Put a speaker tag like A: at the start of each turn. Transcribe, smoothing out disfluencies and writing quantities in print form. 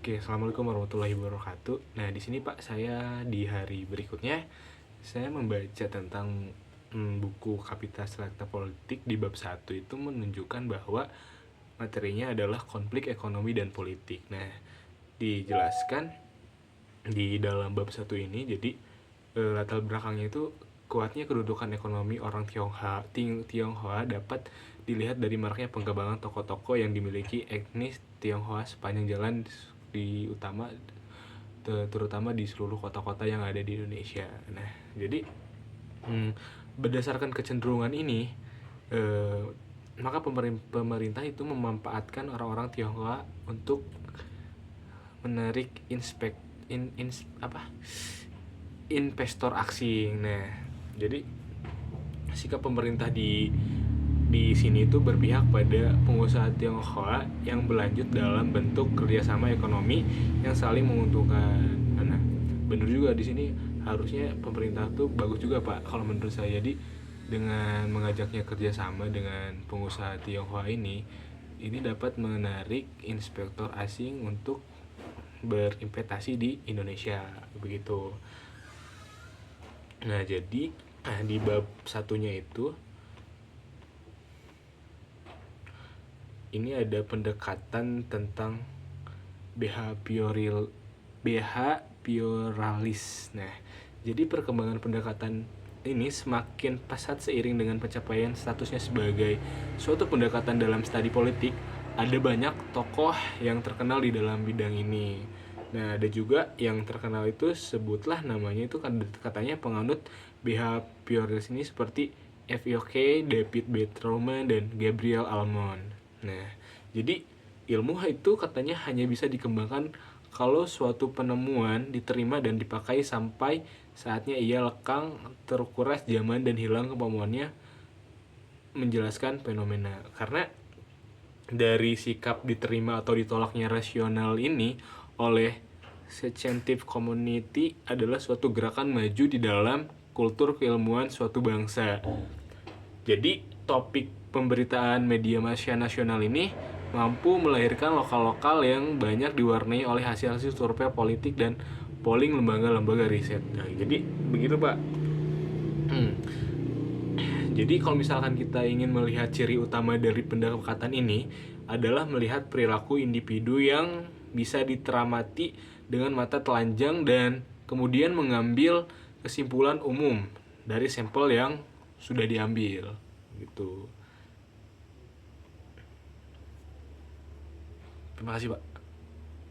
A: Oke, assalamualaikum warahmatullahi wabarakatuh. Nah, di sini Pak, saya di hari berikutnya saya membaca tentang buku Kapital Selekta Politik di bab 1 itu menunjukkan bahwa materinya adalah konflik ekonomi dan politik. Nah, dijelaskan di dalam bab 1 ini, jadi latar belakangnya itu kuatnya kedudukan ekonomi orang Tionghoa dapat dilihat dari maraknya pengembangan toko-toko yang dimiliki etnis Tionghoa sepanjang jalan terutama di seluruh kota-kota yang ada di Indonesia. Nah, jadi berdasarkan kecenderungan ini, maka pemerintah itu memanfaatkan orang-orang Tionghoa untuk menarik investor asing. Nah, jadi sikap pemerintah di sini itu berpihak pada pengusaha Tionghoa yang berlanjut dalam bentuk kerjasama ekonomi yang saling menguntungkan. Nah, benar juga di sini harusnya pemerintah tuh bagus juga Pak kalau menurut saya. Jadi dengan mengajaknya kerjasama dengan pengusaha Tionghoa ini dapat menarik inspektor asing untuk berinvestasi di Indonesia begitu. Nah, jadi di bab satunya itu ini ada pendekatan tentang behavioralis. Nah, jadi perkembangan pendekatan ini semakin pesat seiring dengan pencapaian statusnya sebagai suatu pendekatan dalam studi politik. Ada banyak tokoh yang terkenal di dalam bidang ini. Nah, ada juga yang terkenal itu sebutlah namanya itu katanya penganut behavioralis ini seperti F.O.K, David B. Trowman, dan Gabriel Almond. Nah, jadi ilmu itu katanya hanya bisa dikembangkan kalau suatu penemuan diterima dan dipakai sampai saatnya ia lekang, terkuras zaman, dan hilang kemampuannya menjelaskan fenomena. Karena dari sikap diterima atau ditolaknya rasional ini oleh scientific community adalah suatu gerakan maju di dalam kultur keilmuan suatu bangsa. Jadi topik pemberitaan media nasional ini mampu melahirkan lokal-lokal yang banyak diwarnai oleh hasil-hasil survei politik dan polling lembaga-lembaga riset. Nah, jadi begitu Pak. Jadi kalau misalkan kita ingin melihat ciri utama dari pendekatan ini adalah melihat perilaku individu yang bisa diteramati dengan mata telanjang dan kemudian mengambil kesimpulan umum dari sampel yang sudah diambil gitu. Terima kasih Pak.